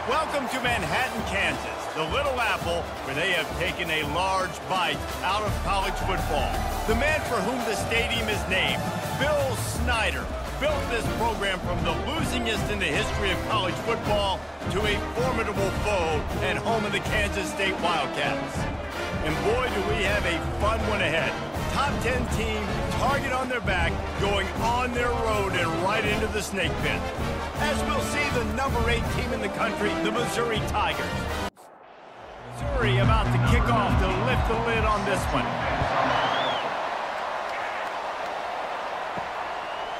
Welcome to Manhattan, Kansas, the Little Apple, where they have taken a large bite out of college football. The man for whom the stadium is named, Bill Snyder, built this program from the losingest in the history of college football to a formidable foe and home of the Kansas State Wildcats. And boy, do we have a fun one ahead. Top 10 team, target on their back, going on their road and right into the snake pit. As we'll see, the number 8 team in the country, the Missouri Tigers. Missouri about to kick off to lift the lid on this one.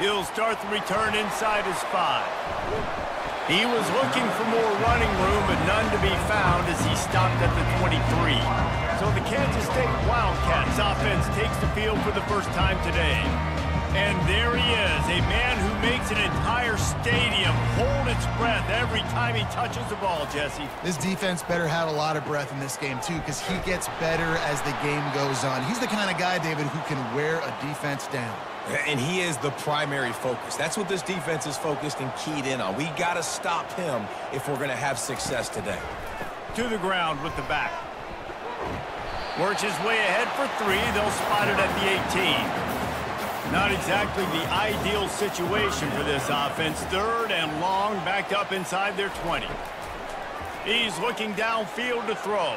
He'll start the return inside his 5. He was looking for more running room, but none to be found as he stopped at the 23. So the Kansas State Wildcats offense takes the field for the first time today. And there he is, a man who makes an entire stadium hold its breath every time he touches the ball, Jesse. This defense better have a lot of breath in this game, too, because he gets better as the game goes on. He's the kind of guy, David, who can wear a defense down. And he is the primary focus. That's what this defense is focused and keyed in on. We got to stop him if we're going to have success today. To the ground with the back. Works his way ahead for 3. They'll spot it at the 18. Not exactly the ideal situation for this offense. 3rd and long, backed up inside their 20. He's looking downfield to throw.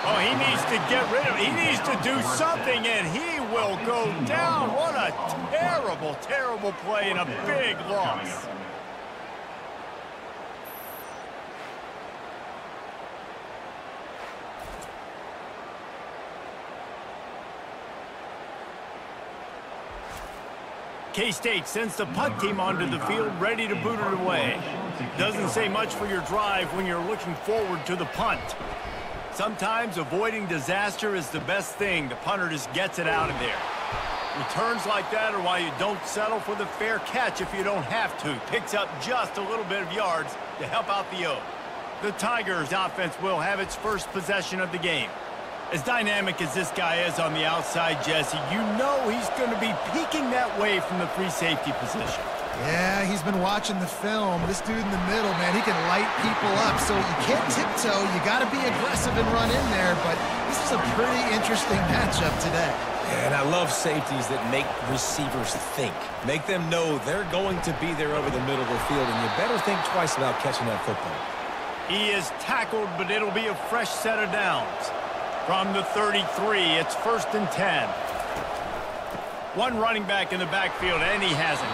Oh, he needs to get rid of it. He needs to do something, and he will go down. What a terrible, terrible play and a big loss. K-State sends the punt team onto the field, ready to boot it away. Doesn't say much for your drive when you're looking forward to the punt. Sometimes avoiding disaster is the best thing. The punter just gets it out of there. Returns like that are why you don't settle for the fair catch if you don't have to. Picks up just a little bit of yards to help out the O. The Tigers offense will have its first possession of the game. As dynamic as this guy is on the outside, Jesse, you know he's going to be peeking that way from the free safety position. Yeah, he's been watching the film. This dude in the middle, man, he can light people up. So you can't tiptoe. You got to be aggressive and run in there. But this is a pretty interesting matchup today. And I love safeties that make receivers think. Make them know they're going to be there over the middle of the field, and you better think twice about catching that football. He is tackled, but it'll be a fresh set of downs. From the 33, it's 1st and 10. One running back in the backfield, and he has it.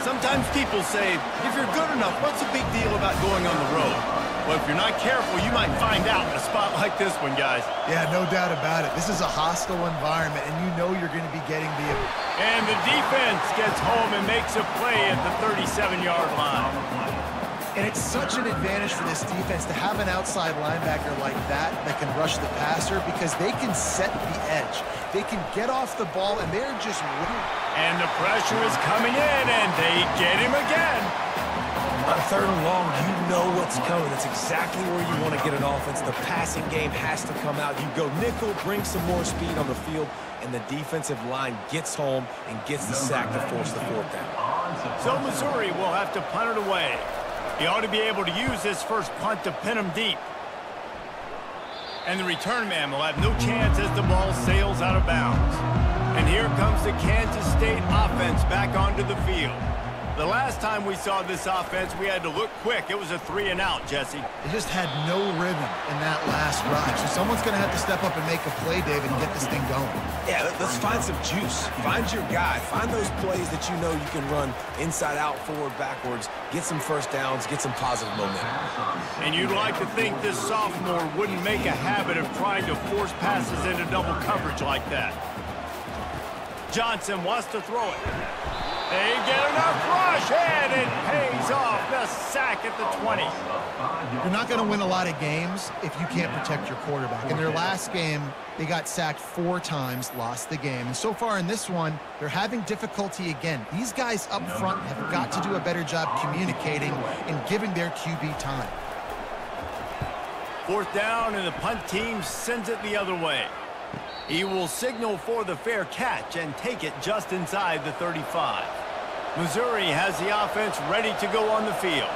Sometimes people say, if you're good enough, what's the big deal about going on the road? Well, if you're not careful, you might find out in a spot like this one, guys. Yeah, no doubt about it. This is a hostile environment, and you know you're going to be getting the... And the defense gets home and makes a play at the 37-yard line. And it's such an advantage for this defense to have an outside linebacker like that can rush the passer because they can set the edge. They can get off the ball, and they're just... And the pressure is coming in, and they get him again. On 3rd and long, you know what's coming. That's exactly where you want to get an offense. The passing game has to come out. You go nickel, bring some more speed on the field, and the defensive line gets home and gets the sack to force the 4th down. So Missouri will have to punt it away. He ought to be able to use this first punt to pin him deep. And the return man will have no chance as the ball sails out of bounds. And here comes the Kansas State offense back onto the field. The last time we saw this offense, we had to look quick. It was a 3-and-out, Jesse. They just had no rhythm in that last drive. So someone's going to have to step up and make a play, David, and get this thing going. Yeah, let's find some juice. Find your guy. Find those plays that you know you can run inside out, forward, backwards. Get some first downs. Get some positive momentum. And you'd like to think this sophomore wouldn't make a habit of trying to force passes into double coverage like that. Johnson wants to throw it. They get enough rush, and it pays off. The sack at the 20. You're not going to win a lot of games if you can't protect your quarterback. In their last game, they got sacked 4 times, lost the game. And so far in this one, they're having difficulty again. These guys up front have got to do a better job communicating and giving their QB time. 4th down, and the punt team sends it the other way. He will signal for the fair catch and take it just inside the 35. Missouri has the offense ready to go on the field.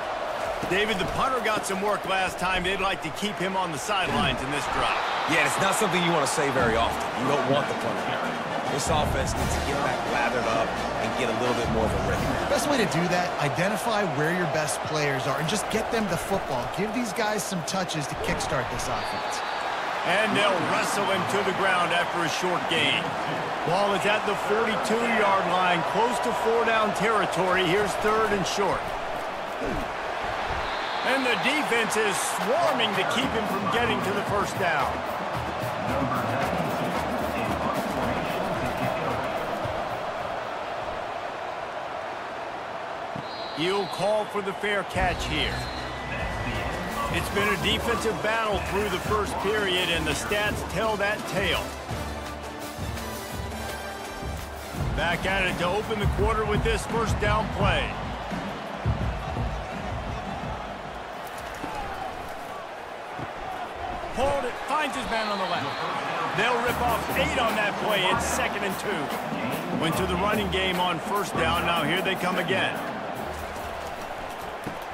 David, the punter got some work last time. They'd like to keep him on the sidelines in this drive. Yeah, it's not something you want to say very often. You don't want the punter here. This offense needs to get back lathered up and get a little bit more of a rhythm. Best way to do that, identify where your best players are and just get them the football. Give these guys some touches to kickstart this offense. And they'll wrestle him to the ground after a short gain. Ball is at the 42-yard line, close to 4-down territory. Here's 3rd and short. And the defense is swarming to keep him from getting to the first down. He'll call for the fair catch here. It's been a defensive battle through the first period, and the stats tell that tale. Back at it to open the quarter with this first down play. Hold it, finds his man on the left. They'll rip off 8 on that play. It's 2nd and 2. Went to the running game on first down. Now here they come again.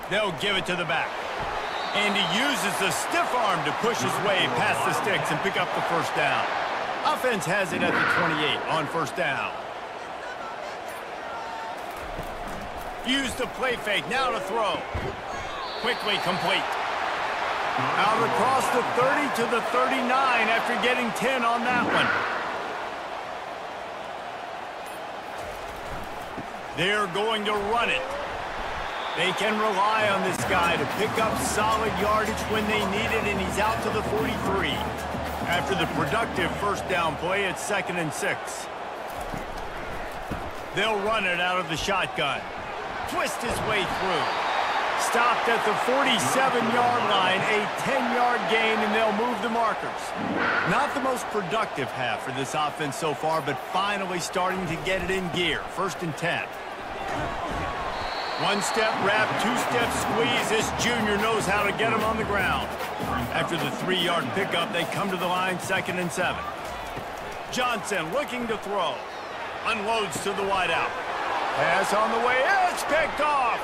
They'll give it to the back. And he uses the stiff arm to push his way past the sticks and pick up the first down. Offense has it at the 28 on first down. Use the play fake, now to throw. Quickly complete. Out across the 30 to the 39 after getting 10 on that one. They're going to run it. They can rely on this guy to pick up solid yardage when they need it, and he's out to the 43. After the productive first down play, it's 2nd and 6. They'll run it out of the shotgun. Twist his way through. Stopped at the 47-yard line, a 10-yard gain, and they'll move the markers. Not the most productive half for this offense so far, but finally starting to get it in gear. 1st and 10. One-step wrap, two-step squeeze. This junior knows how to get him on the ground. After the 3-yard pickup, they come to the line, 2nd and 7. Johnson looking to throw. Unloads to the wideout. Pass on the way. It's picked off.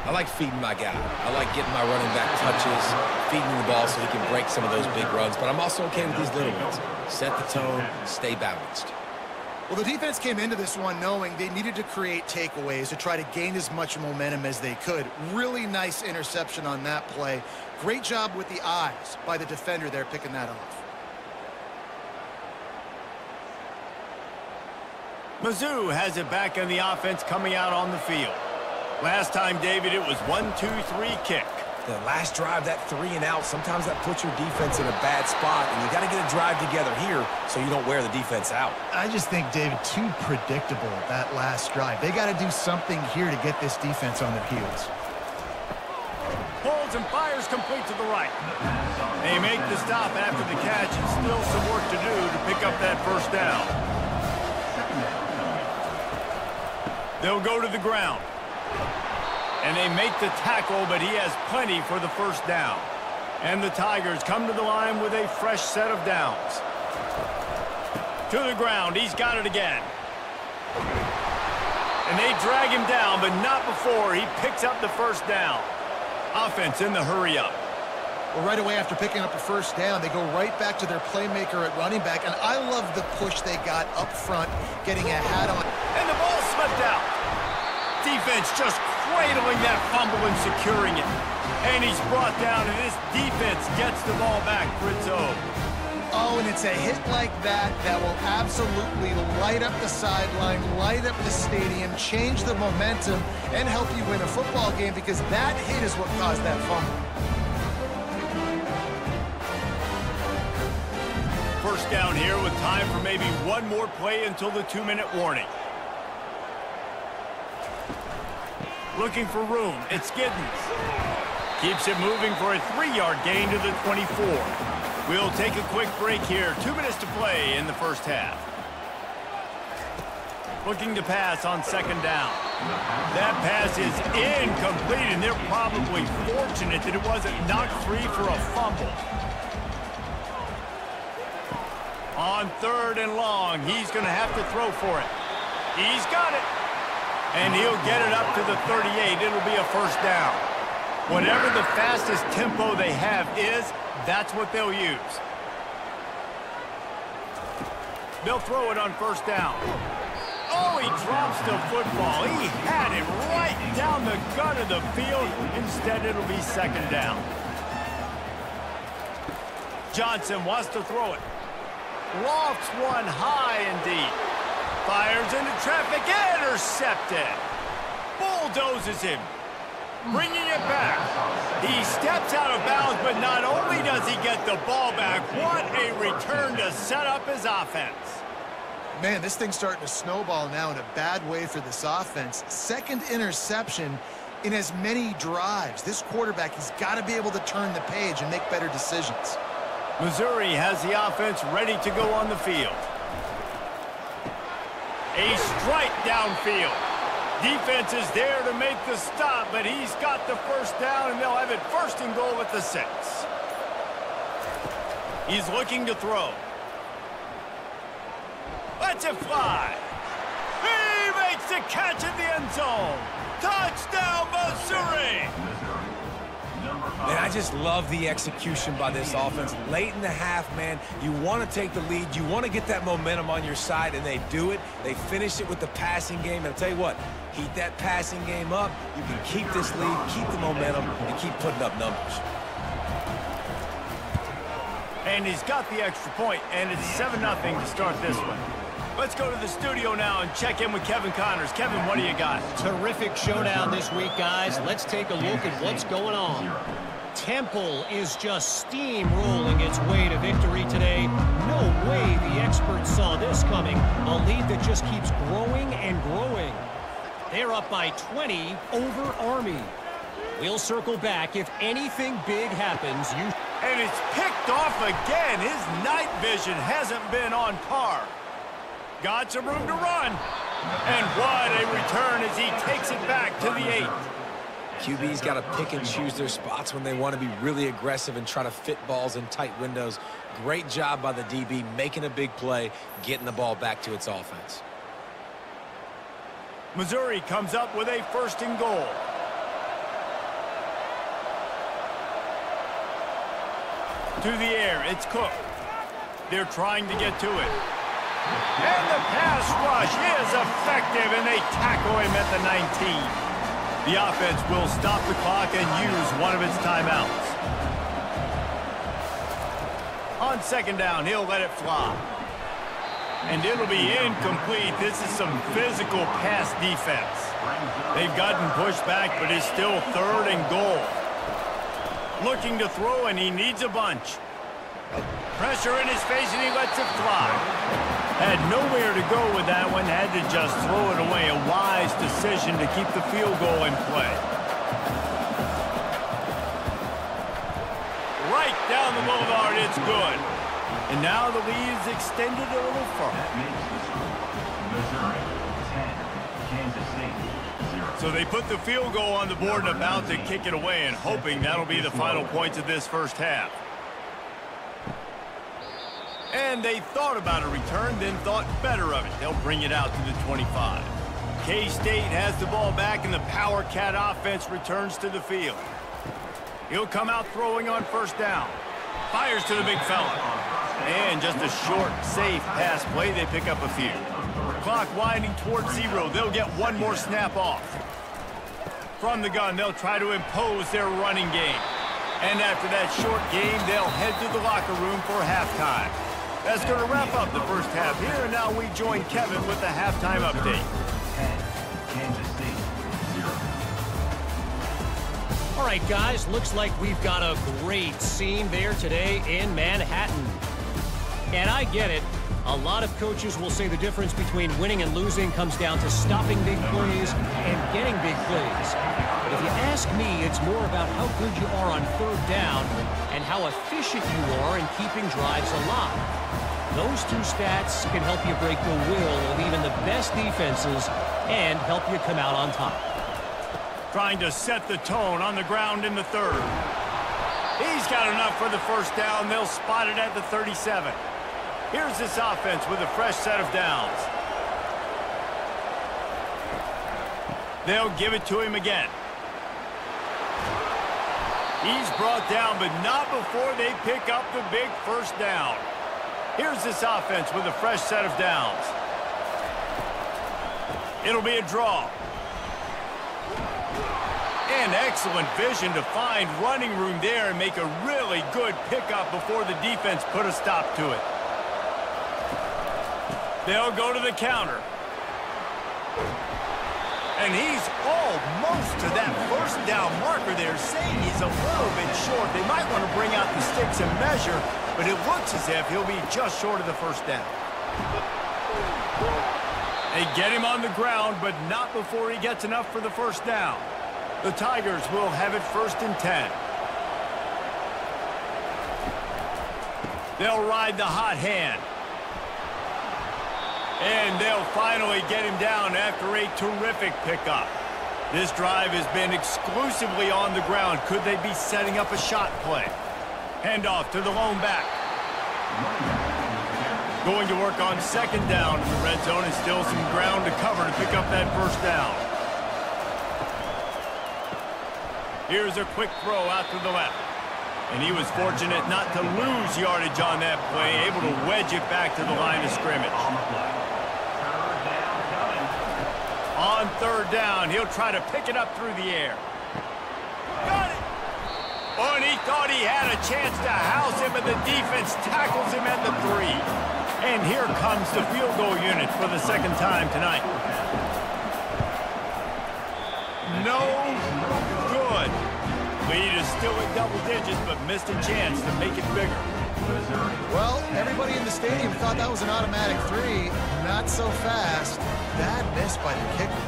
I like feeding my guy. I like getting my running back touches, feeding the ball so he can break some of those big runs. But I'm also okay with these little ones. Set the tone, stay balanced. Well, the defense came into this one knowing they needed to create takeaways to try to gain as much momentum as they could. Really nice interception on that play. Great job with the eyes by the defender there picking that off. Mizzou has it back in the offense coming out on the field. Last time, David, it was 1-2-3 kick. The last drive, that 3 and out, sometimes that puts your defense in a bad spot, and you got to get a drive together here so you don't wear the defense out. I just think, David, too predictable that last drive. They got to do something here to get this defense on their heels. Pulls and fires complete to the right. They make the stop after the catch, and still some work to do to pick up that first down. They'll go to the ground. And they make the tackle, but he has plenty for the first down. And the Tigers come to the line with a fresh set of downs. To the ground, he's got it again. And they drag him down, but not before he picks up the first down. Offense in the hurry up. Well, right away after picking up the first down, they go right back to their playmaker at running back. And I love the push they got up front, getting a hat on. And the ball slipped out. Defense just cradling that fumble and securing it. And he's brought down, and this defense gets the ball back for its own. Oh, and it's a hit like that that will absolutely light up the sideline, light up the stadium, change the momentum, and help you win a football game, because that hit is what caused that fumble. First down here with time for maybe one more play until the 2-minute warning. Looking for room, it's Giddens. Keeps it moving for a 3-yard gain to the 24. We'll take a quick break here. 2 minutes to play in the first half. Looking to pass on second down. That pass is incomplete, and they're probably fortunate that it wasn't knocked free for a fumble. On 3rd and long, he's going to have to throw for it. He's got it. And he'll get it up to the 38. It'll be a first down. Whatever the fastest tempo they have is, that's what they'll use. They'll throw it on first down. Oh, he drops the football. He had it right down the gut of the field. Instead, it'll be second down. Johnson wants to throw it. Lofts one high and deep. Fires into traffic, intercepted. Bulldozes him. Bringing it back. He steps out of bounds, but not only does he get the ball back, what a return to set up his offense. Man, this thing's starting to snowball now in a bad way for this offense. Second interception in as many drives. This quarterback, he's got to be able to turn the page and make better decisions. Missouri has the offense ready to go on the field. A strike downfield. Defense is there to make the stop, but he's got the first down, and they'll have it first and goal at the 6. He's looking to throw. Lets it fly. He makes the catch in the end zone. Touchdown, Missouri! And I just love the execution by this offense. Late in the half, man, you want to take the lead. You want to get that momentum on your side, and they do it. They finish it with the passing game. And I'll tell you what, heat that passing game up. You can keep this lead, keep the momentum, and keep putting up numbers. And he's got the extra point, and it's 7-0 to start this one. Let's go to the studio now and check in with Kevin Connors. Kevin, what do you got? Terrific showdown this week, guys. Let's take a look at what's going on. Temple is just steamrolling its way to victory today. No way the experts saw this coming. A lead that just keeps growing and growing. They're up by 20 over Army. We'll circle back if anything big happens. And it's picked off again. His night vision hasn't been on par. Got some room to run. And what a return as he takes it back to the 8. QB's got to pick and choose their spots when they want to be really aggressive and try to fit balls in tight windows. Great job by the DB making a big play, getting the ball back to its offense. Missouri comes up with a first and goal. To the air, it's Cook. They're trying to get to it. And the pass rush is effective, and they tackle him at the 19. The offense will stop the clock and use one of its timeouts. On second down, he'll let it fly. And it'll be incomplete. This is some physical pass defense. They've gotten pushed back, but it's still third and goal. Looking to throw, and he needs a bunch. Pressure in his face, and he lets it fly. Had nowhere to go with that one. Had to just throw it away. A wise decision to keep the field goal in play. Right down the boulevard, it's good. And now the lead is extended a little further. Missouri 10, Kansas State 0. So they put the field goal on the board and about to kick it away, and hoping that'll be the final points of this first half. And they thought about a return, then thought better of it. They'll bring it out to the 25. K-State has the ball back, and the Power Cat offense returns to the field. He'll come out throwing on first down. Fires to the big fella. And just a short, safe pass play. They pick up a few. Clock winding towards 0. They'll get one more snap off. From the gun, they'll try to impose their running game. And after that short game, they'll head to the locker room for halftime. That's going to wrap up the first half here, and now we join Kevin with the halftime update. 10, Kansas State 0. All right, guys, looks like we've got a great scene there today in Manhattan. And I get it. A lot of coaches will say the difference between winning and losing comes down to stopping big plays and getting big plays. But if you ask me, it's more about how good you are on third down and how efficient you are in keeping drives alive. Those two stats can help you break the will of even the best defenses and help you come out on top. Trying to set the tone on the ground in the third. He's got enough for the first down. They'll spot it at the 37. Here's this offense with a fresh set of downs. They'll give it to him again. He's brought down, but not before they pick up the big first down. Here's this offense with a fresh set of downs. It'll be a draw. And excellent vision to find running room there and make a really good pickup before the defense put a stop to it. They'll go to the counter. And he's almost to that first down marker there, saying he's a little bit short. They might want to bring out the sticks and measure, but it looks as if he'll be just short of the first down. They get him on the ground, but not before he gets enough for the first down. The Tigers will have it 1st and 10. They'll ride the hot hand. And they'll finally get him down after a terrific pickup. This drive has been exclusively on the ground. Could they be setting up a shot play? Handoff to the lone back. Going to work on 2nd down in the red zone, and still some ground to cover to pick up that first down. Here's a quick throw out to the left. And he was fortunate not to lose yardage on that play, able to wedge it back to the line of scrimmage. On 3rd down, he'll try to pick it up through the air. Got it! Oh, and he thought he had a chance to house him, and the defense tackles him at the 3. And here comes the field goal unit for the 2nd time tonight. No good. Lead is still in double digits, but missed a chance to make it bigger. Well, everybody in the stadium thought that was an automatic 3. Not so fast. Bad miss by the kicker.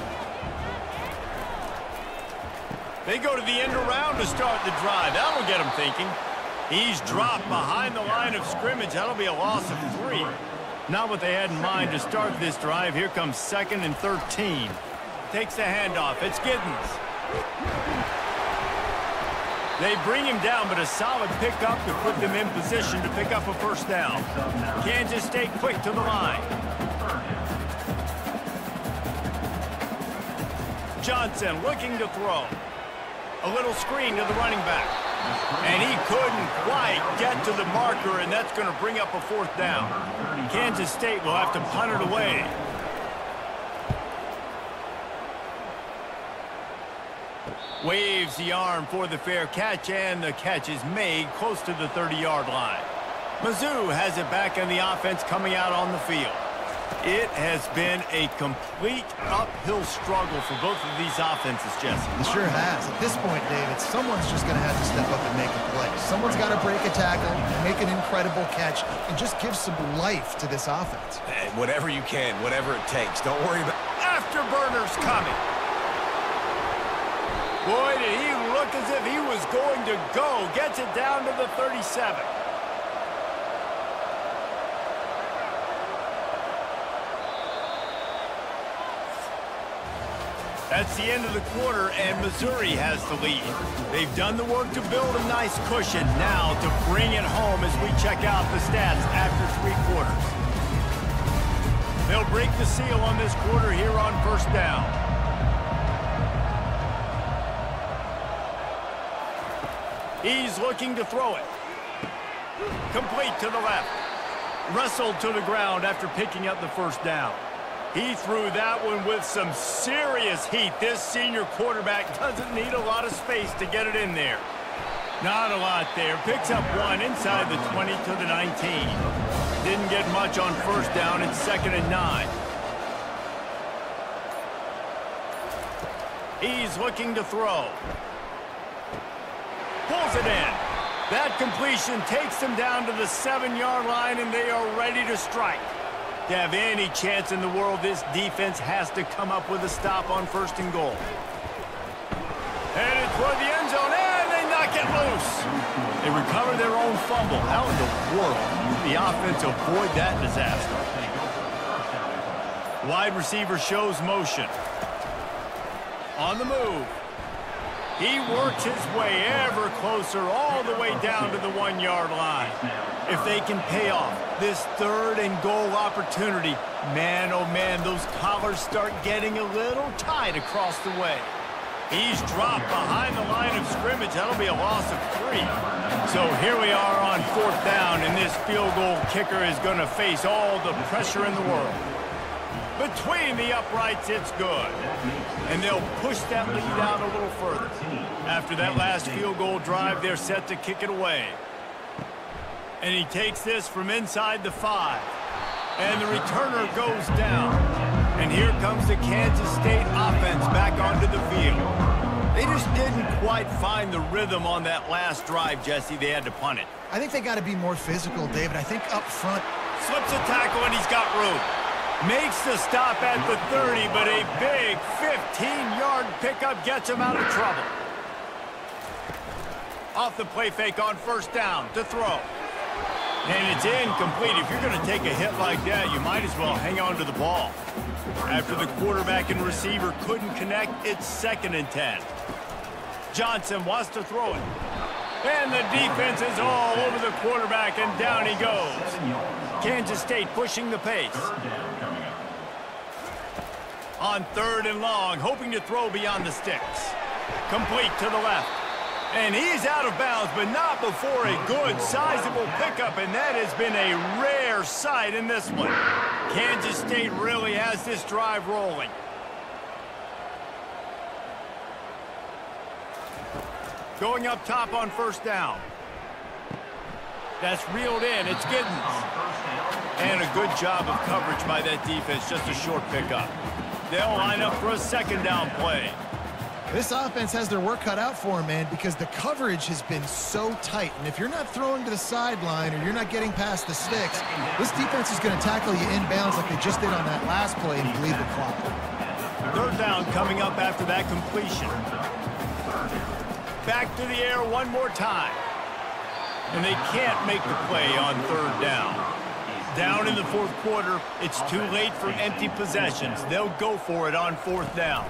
They go to the end around to start the drive. That'll get them thinking. He's dropped behind the line of scrimmage. That'll be a loss of 3. Not what they had in mind to start this drive. Here comes 2nd and 13. Takes the handoff. It's Giddens. They bring him down, but a solid pickup to put them in position to pick up a first down. Kansas State quick to the line. Johnson looking to throw. A little screen to the running back. And he couldn't quite get to the marker, and that's going to bring up a 4th down. Kansas State will have to punt it away. Waves the arm for the fair catch, and the catch is made close to the 30-yard line. Mizzou has it back in the offense coming out on the field. It has been a complete uphill struggle for both of these offenses, Jesse. It sure has. At this point, David, someone's just going to have to step up and make a play. Someone's got to break a tackle, make an incredible catch, and just give some life to this offense. Hey, whatever you can, whatever it takes. Don't worry about... Afterburners coming. Boy, did he look as if he was going to go. Gets it down to the 37. That's the end of the quarter, and Missouri has the lead. They've done the work to build a nice cushion. Now to bring it home as we check out the stats after 3 quarters. They'll break the seal on this quarter here on 1st down. He's looking to throw it. Complete to the left. Wrestled to the ground after picking up the first down. He threw that one with some serious heat. This senior quarterback doesn't need a lot of space to get it in there. Not a lot there. Picks up 1 inside the 20 to the 19. Didn't get much on 1st down. It's 2nd and 9. He's looking to throw. Pulls it in. That completion takes them down to the 7-yard line, and they are ready to strike. To have any chance in the world, this defense has to come up with a stop on 1st and goal. Headed toward the end zone, and they knock it loose. They recover their own fumble. How in the world did the offense avoid that disaster? Wide receiver shows motion. On the move. He works his way ever closer all the way down to the 1-yard line. If they can pay off this 3rd and goal opportunity, man, oh man, those collars start getting a little tight across the way. He's dropped behind the line of scrimmage. That'll be a loss of 3. So here we are on 4th down, and this field goal kicker is going to face all the pressure in the world. Between the uprights, it's good. And they'll push that lead out a little further. After that last field goal drive, they're set to kick it away. And he takes this from inside the 5. And the returner goes down. And here comes the Kansas State offense back onto the field. They just didn't quite find the rhythm on that last drive, Jesse. They had to punt it. I think they got to be more physical, David. I think up front. Slips a tackle, and he's got room. Makes the stop at the 30, but a big 15-yard pickup gets him out of trouble. Off the play fake on 1st down to throw. And it's incomplete. If you're going to take a hit like that, you might as well hang on to the ball. After the quarterback and receiver couldn't connect, it's 2nd and 10. Johnson wants to throw it. And the defense is all over the quarterback, and down he goes. Kansas State pushing the pace. On 3rd and long, hoping to throw beyond the sticks. Complete to the left. And he's out of bounds, but not before a good, sizable pickup, and that has been a rare sight in this one. Kansas State really has this drive rolling. Going up top on 1st down. That's reeled in. It's Giddens. And a good job of coverage by that defense, just a short pickup. They'll line up for a 2nd down play. This offense has their work cut out for them, man, because the coverage has been so tight. And if you're not throwing to the sideline or you're not getting past the sticks, this defense is going to tackle you inbounds like they just did on that last play and bleed the clock. 3rd down coming up after that completion. Back to the air one more time. And they can't make the play on 3rd down. Down in the 4th quarter, it's too late for empty possessions. They'll go for it on 4th down.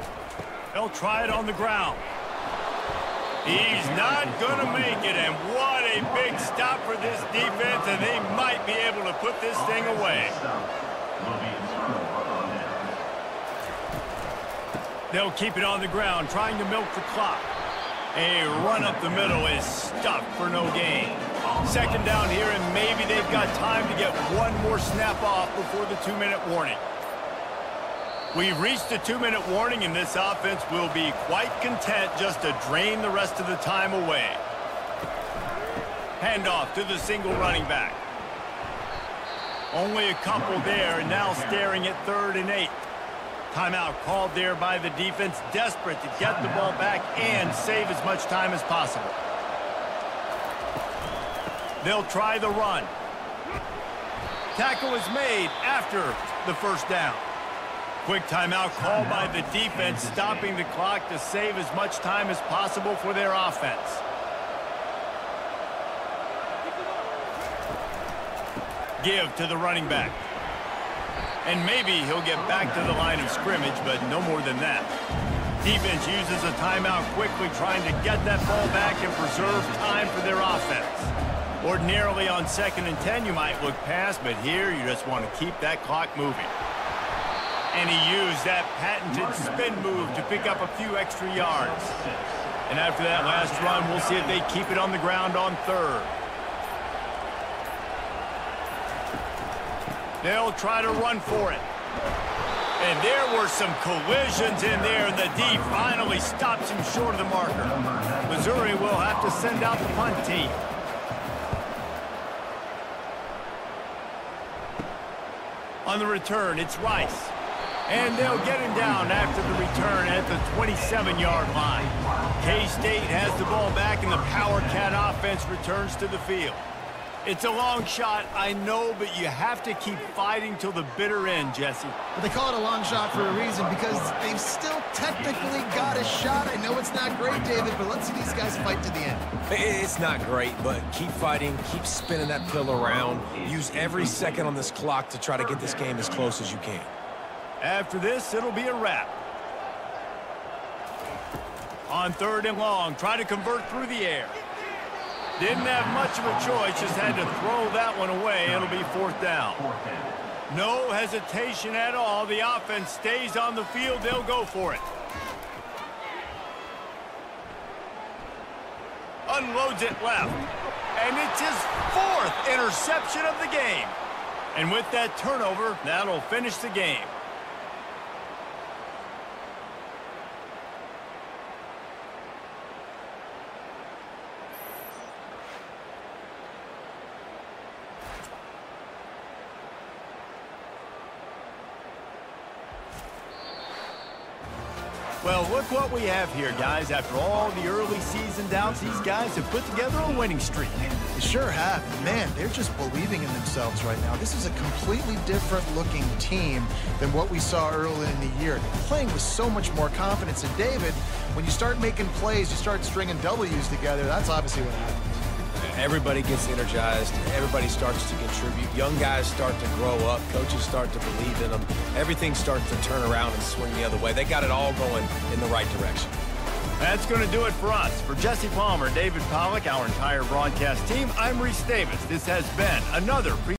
They'll try it on the ground. He's not going to make it, and what a big stop for this defense, and they might be able to put this thing away. They'll keep it on the ground, trying to milk the clock. A run up the middle is stuffed for no gain. 2nd down here, and maybe they've got time to get one more snap off before the 2-minute warning. We've reached a 2-minute warning, and this offense will be quite content just to drain the rest of the time away. Handoff to the single running back. Only a couple there, and now staring at 3rd and 8. Timeout called there by the defense, desperate to get the ball back and save as much time as possible. They'll try the run. Tackle is made after the 1st down. Quick timeout called by the defense, stopping the clock to save as much time as possible for their offense. Give to the running back. And maybe he'll get back to the line of scrimmage, but no more than that. Defense uses a timeout quickly, trying to get that ball back and preserve time for their offense. Ordinarily on 2nd and 10, you might look past, but here you just want to keep that clock moving. And he used that patented spin move to pick up a few extra yards. And after that last run, we'll see if they keep it on the ground on 3rd. They'll try to run for it. And there were some collisions in there, and the D finally stops him short of the marker. Missouri will have to send out the punt team. On the return, it's Rice. And they'll get him down after the return at the 27-yard line. K-State has the ball back, and the Power Cat offense returns to the field. It's a long shot, I know, but you have to keep fighting till the bitter end, Jesse. But they call it a long shot for a reason, because they've still technically got a shot. I know it's not great, David, but let's see these guys fight to the end. It's not great, but keep fighting, keep spinning that pill around. Use every second on this clock to try to get this game as close as you can. After this, it'll be a wrap. On 3rd and long, try to convert through the air. Didn't have much of a choice, just had to throw that one away. It'll be 4th down. No hesitation at all. The offense stays on the field. They'll go for it. unloads it left. And it's his 4th interception of the game. And with that turnover, that'll finish the game. Well, look what we have here, guys. After all the early season doubts, these guys have put together a winning streak. They sure have. Man, they're just believing in themselves right now. This is a completely different looking team than what we saw early in the year. They're playing with so much more confidence. And David, when you start making plays, you start stringing W's together, that's obviously what happens. Everybody gets energized. Everybody starts to contribute. Young guys start to grow up. Coaches start to believe in them. Everything starts to turn around and swing the other way. They got it all going in the right direction. That's going to do it for us. For Jesse Palmer, David Pollack, our entire broadcast team, I'm Reese Davis. This has been another